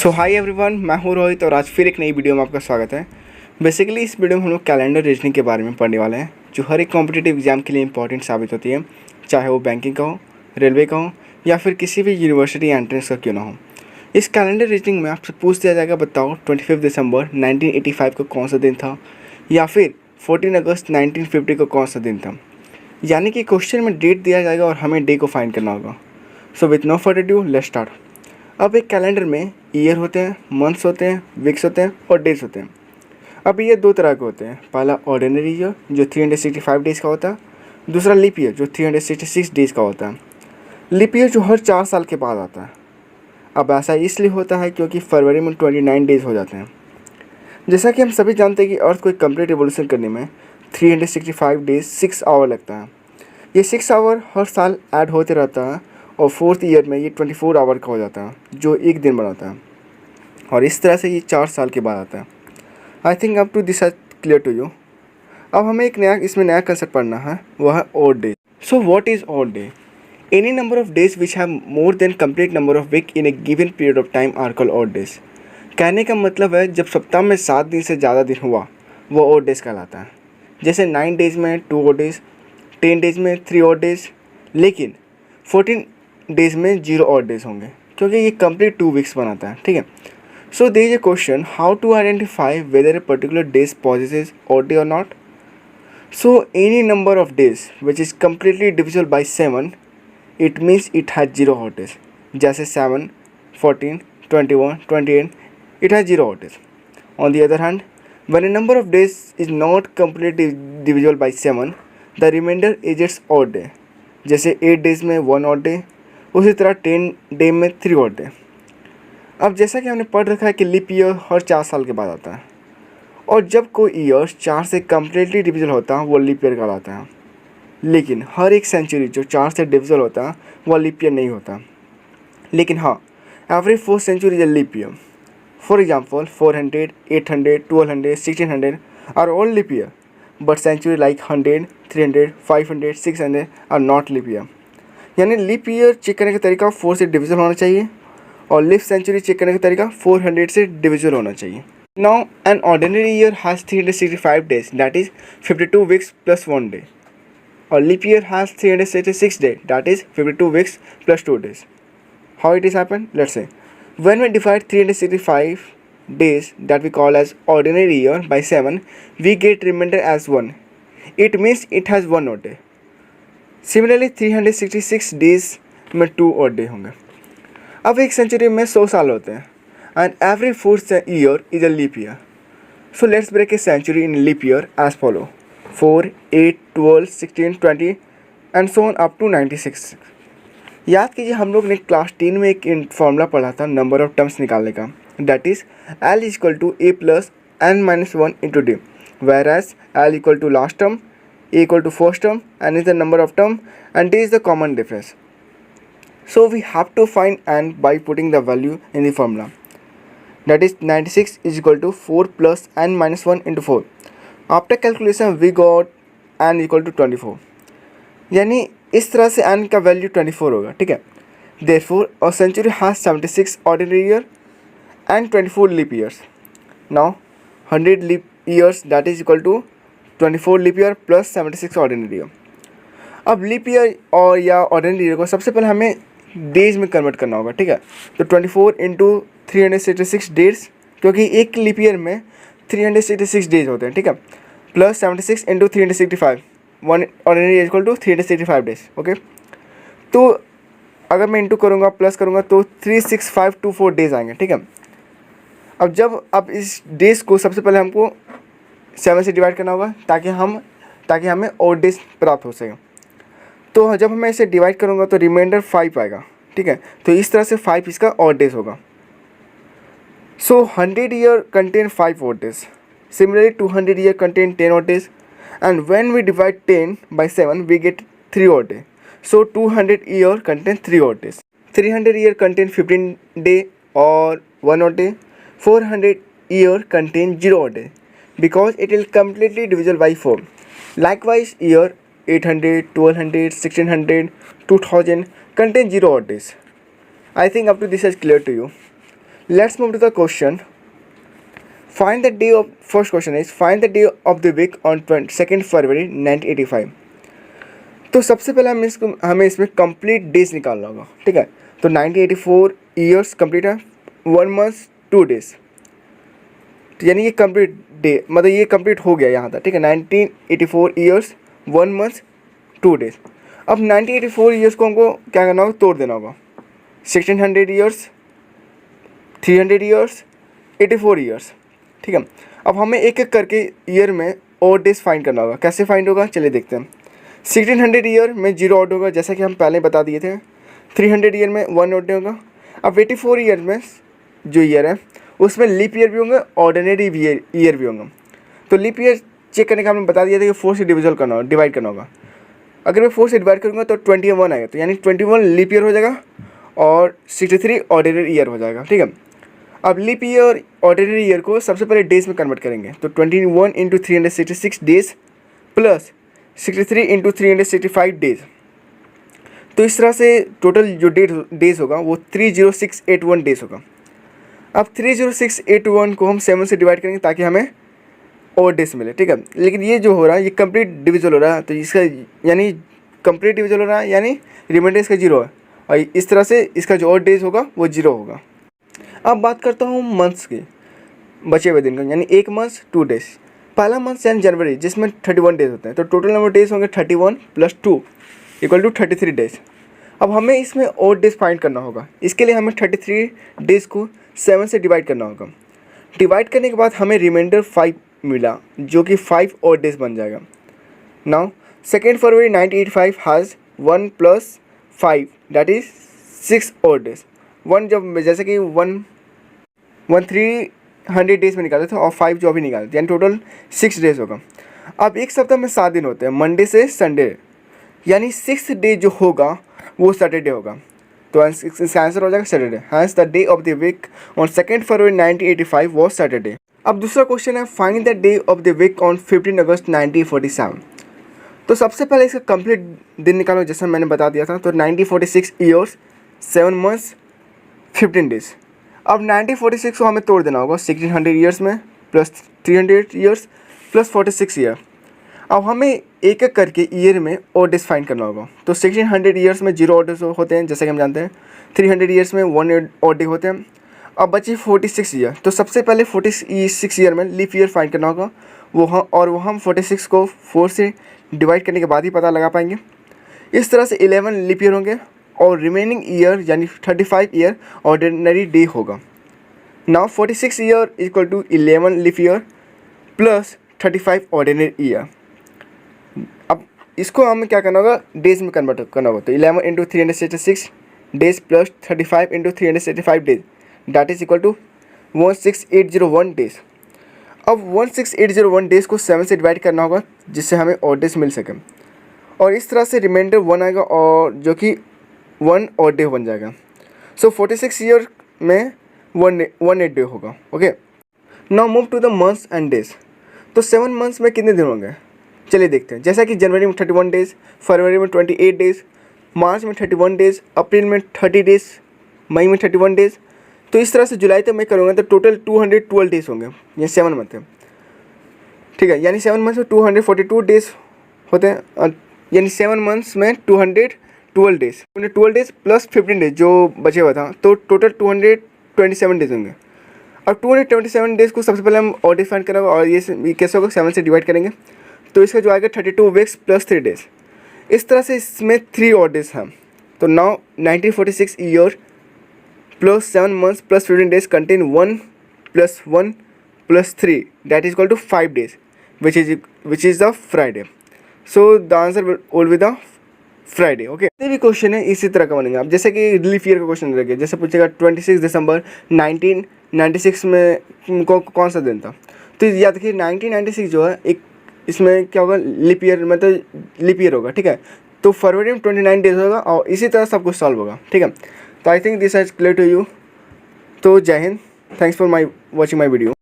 सो high everyone, मैं हूँ रोहित और आज फिर एक नई वीडियो में आपका स्वागत है। बेसिकली इस वीडियो में हम लोग कैलेंडर रीजनिंग के बारे में पढ़ने वाले हैं, जो हर एक कॉम्पिटिटिव एग्जाम के लिए इंपॉर्टेंट साबित होती है, चाहे वो बैंकिंग का हो, रेलवे का हो या फिर किसी भी यूनिवर्सिटी एंट्रेंस का क्यों ना हो। इस कैलेंडर रीजनिंग में आपसे पूछ दिया जाएगा, बताओ 25 दिसंबर 1985 को कौन सा दिन था, या फिर 14 अगस्त 1950 को कौन सा दिन था। यानी कि क्वेश्चन में डेट दिया जाएगा और हमें डे को फाइंड करना होगा। So with no further due, let's start. अब एक कैलेंडर में ईयर होते हैं, मंथ्स होते हैं, वीक्स होते हैं और डेज होते हैं। अब ये दो तरह के होते हैं। पहला ऑर्डिनरी ईयर जो 365 डेज़ का होता है, दूसरा लीप ईयर जो 366 डेज़ का होता है। लीप ईयर जो हर 4 साल के बाद आता है। अब ऐसा इसलिए होता है क्योंकि फरवरी में 29 डेज़ हो जाते हैं। जैसा कि हम सभी जानते हैं कि अर्थ को एक कंप्लीट रिवोल्यूशन करने में 365 डेज 6 आवर लगता है। ये 6 आवर हर साल ऐड होते रहता है और 4th ईयर में ये 24 आवर का हो जाता है, जो एक दिन बनाता है। और इस तरह से ये 4 साल के बाद आता है। I think up to this clear to you. अब हमें एक नया कंसेप्ट पढ़ना है, वह है odd day. So what is odd day? Any number of days which have more than complete number of week in a given period of time are called odd days. कहने का मतलब है जब सप्ताह में 7 दिन से ज़्यादा दिन हुआ वो ऑड डेज कहलाता है। जैसे 9 डेज में 2 ऑड डेज, 10 डेज में 3 ऑड डेज, लेकिन 14 डेज में 0 ऑड डेज होंगे क्योंकि ये कंप्लीट 2 वीक्स बनाता है। ठीक है। So there is a question, how to identify whether a particular days possesses odd day और not. So any number of days which is completely divisible by 7, it means it has 0 odd days. जैसे 7, 14, 21, 28, it has 0 odd days. On the other hand, when a number of days is not completely divisible by 7, the remainder is its odd day. जैसे 8 days में 1 odd day, उसी तरह 10 day में 3 odd day. अब जैसा कि हमने पढ़ रखा है कि लीप ईयर हर 4 साल के बाद आता है, और जब कोई ईयर 4 से कम्प्लीटली डिविजिबल होता है वो लीप ईयर कहलाता है। लेकिन हर एक सेंचुरी जो 4 से डिविजिबल होता है वह लीप ईयर नहीं होता। लेकिन हाँ, every 4th century is a leap year. For example, 400, 800, 1200, 1600 are all leap year, but century like 100, 300, 500, 600 are not leap year. यानी लीप ईयर चेक करने का तरीका 4 से डिविजल होना चाहिए और लीप सेंचुरी चेक करने का तरीका 400 से डिविजल होना चाहिए। Now, an ordinary year has 365 days, that is 52 weeks plus 1 day. और leap year has 366 days, that is 52 weeks plus 2 days. How it is happened? Let's say. When we divide 365 days that we call as ordinary year by 7, we get remainder as 1. It means it has 1 odd day. Similarly, 366 days में 2 odd day होंगे। अब एक century में 100 साल होते हैं and every 4th year is a leap year. So let's break a century in leap year as follow: 4, 8, 12, 16, 20 and so on up to 96. याद कीजिए, हम लोग ने क्लास 10 में एक फॉर्मूला पढ़ा था नंबर ऑफ टर्म्स निकालने का, that is L equal to A plus n-1 into D, whereas L equal to last term, A equal to first term, n is the number of term and D is the common difference. So we have to find n by putting the value in the formula, that is 96 is equal to 4 plus n-1 into 4. After calculation we got n equal to 24. यानी इस तरह से n का value 24 होगा. ठीक है. Therefore, a century has 76 ordinary year and 24 leap years. Now, 100 leap years that is equal to 24 leap year plus 76 ordinary year. अब leap year और या ऑर्डिनरी ईयर को सबसे पहले हमें डेज में कन्वर्ट करना होगा. ठीक है. तो 24 इंटू 366 डेज, क्योंकि एक लीप ईयर में 366 डेज होते हैं. ठीक है. Plus 76 into 365, 1 ordinary equal to 365 days. Okay. तो अगर मैं इंटू करूँगा प्लस करूँगा तो 36524 डेज आएंगे. ठीक है. अब इस डेज को सबसे पहले हमको 7 से डिवाइड करना होगा ताकि हमें और डेज प्राप्त हो सके. तो जब मैं इसे डिवाइड करूँगा तो रिमाइंडर 5 आएगा. ठीक है. तो इस तरह से 5 इसका और डेज होगा. सो 100 ईयर कंटेन 5 और डेज. सिमिलरली 200 ईयर कंटेन 10 और days. And when we divide 10 by 7, we get 3 odd day. So 200 year contain 3 odd days. 300 year contain 15 day or 1 odd day. 400 year contain 0 odd day because it will completely divisible by 4. Likewise, year 800, 1200, 1600, 2000 contain 0 odd days. I think up to this is clear to you. Let's move to the question. Find the day of, first question is find the day of the week on 2 फरवरी 1985. तो सबसे पहले हमें इसमें complete days निकालना होगा. ठीक है, तो 1984 ईयर्स कंप्लीट है, 1 मंथ 2 डेज, यानी ये कंप्लीट डे, मतलब ये कंप्लीट हो गया यहाँ तक. ठीक है, 1984 ईयर्स 1 मंथ 2 डेज. अब 1984 ईयर्स को हमको क्या करना होगा, तोड़ देना होगा. 1600 ईयर्स, 300 ईयर्स, 84 ईयर्स. ठीक है, अब हमें एक एक करके ईयर में और डेज फाइंड करना होगा. कैसे फाइंड होगा, चलिए देखते हैं. 1600 ईयर में 0 ऑड होगा, जैसा कि हम पहले बता दिए थे. 300 ईयर में 1 ऑड होगा. अब 84 ईयर में जो ईयर है उसमें लीप ईयर भी होंगे, ऑर्डिनरी ईयर भी होंगे. तो लीप ईयर चेक करने का हमने बता दिया था कि 4 से डिवाइड करना होगा. अगर मैं 4 से डिवाइड करूँगा तो 21 आएगा, तो यानी 21 लीप ईयर हो जाएगा और 63 ऑर्डिनरी ईयर हो जाएगा. ठीक है, अब लीप ईयर ऑर्डिनरी ईयर को सबसे पहले डेज में कन्वर्ट करेंगे. तो 21 into 366 days plus 63 into 365 days. तो इस तरह से टोटल जो डेज होगा वो 30681 डेज होगा. अब 30681 को हम 7 से डिवाइड करेंगे ताकि हमें और डेज मिले. ठीक है, लेकिन ये जो हो रहा है ये कंप्लीट डिविजल हो रहा है, तो इसका यानी कंप्लीट डिविजल हो रहा है, यानी रिमाइंडर इसका 0 है, और इस तरह से इसका जो और डेज होगा वो 0 होगा. अब बात करता हूँ मंथ्स की, बचे हुए दिन का, यानी 1 मंथ 2 डेज. पहला मंथ यानी जनवरी, जिसमें 31 डेज होते हैं, तो टोटल नंबर डेज होंगे 31 + 2 = 33 डेज. अब हमें इसमें और डेज फाइंड करना होगा. इसके लिए हमें 33 डेज को 7 से डिवाइड करना होगा. डिवाइड करने के बाद हमें रिमाइंडर 5 मिला, जो कि 5 और डेज बन जाएगा. नाउ 2 फरवरी 1985 हैज़ 1 + 5 दैट इज 6 और डेज. 1 जब जैसे कि 300 डेज में निकाले थे और 5 जो अभी निकाले थे, यानी टोटल 6 डेज होगा. अब एक सप्ताह में 7 दिन होते हैं, मंडे से संडे, यानी 6th डे जो होगा वो सैटरडे होगा. तो इसका आंसर हो जाएगा Saturday. Hence the day of the week on 2 फरवरी 1985 वॉज सैटरडे. अब दूसरा क्वेश्चन है find the day of the week on 15 अगस्त 1947. तो सबसे पहले इसका कंप्लीट दिन निकालो, जैसा मैंने बता दिया था. तो 1946 ईयर्स 7 मंथ्स 15 डेज. अब 1946 को हमें तोड़ देना होगा 1600 ईयर्स में प्लस 300 ईयर्स प्लस 46 ईयर. अब हमें एक एक करके ईयर में और डेज फाइंड करना होगा. तो 1600 ईयर्स में 0 ऑड डेज होते हैं, जैसे कि हम जानते हैं. 300 ईयर्स में 1 ऑड डे होते हैं. अब बची 46 ईयर. तो सबसे पहले 46 ईयर में लीप ईयर फाइंड करना होगा. वो हम 46 को 4 से डिवाइड करने के बाद ही पता लगा पाएंगे. इस तरह से 11 लीप ईयर होंगे और रिमेनिंग ईयर यानी 35 ईयर ऑर्डिनरी डे होगा. Now 46 year = 11 leap year plus 35 ordinary year. अब इसको हमें क्या करना होगा, डेज में कन्वर्ट करना होगा. तो 11 into 366 days plus 35 into 365 days that is = 16801 days. अब 16801 डेज को 7 से डिवाइड करना होगा, जिससे हमें और डेज मिल सके. और इस तरह से रिमाइंडर 1 आएगा, और जो कि 1 और डे बन जाएगा. सो 46 ईयर में 1 डे होगा. Okay, now move to the months and days. तो 7 मंथ्स में कितने दिन होंगे, चलिए देखते हैं. जैसा कि जनवरी में 31 डेज, फरवरी में 28 डेज, मार्च में 31 डेज, अप्रैल में 30 डेज, मई में 31 डेज. तो इस तरह से जुलाई तक मैं करूँगा तो टोटल 212 डेज होंगे. ये 7 मंथ है. ठीक है, यानी 7 मंथ्स में 242 डेज होते हैं, यानी 7 मंथ्स में 212 डेज. 212 डेज प्लस 15 डेज जो बचे हुआ था, तो टोटल 227 डेज होंगे. अब 227 डेज को सबसे पहले हम और डेज फाइंड करेंगे, और ये कैसे होगा, 7 से डिवाइड करेंगे. तो इसका जो आएगा 32 वीक्स प्लस 3 डेज. इस तरह से इसमें 3 और डेज हैं. तो now 1946 year plus 7 months plus 15 days contain 1 + 1 + 3 that is = 5 days which is the Friday. So the answer will be the Friday. Okay, ये भी क्वेश्चन है इसी तरह का बनेगा. अब जैसे कि लीप ईयर का क्वेश्चन रखेगा, जैसे पूछेगा 26 दिसंबर 1996 में कौन सा दिन था. तो याद रखिए 1996 जो है एक इसमें क्या होगा, लीप ईयर मतलब लीप ईयर होगा. ठीक है, तो फरवरी में 29 डेज होगा, और इसी तरह सब कुछ सॉल्व होगा. ठीक है, तो I think this is clear to you. तो जय हिंद, thanks for watching my video.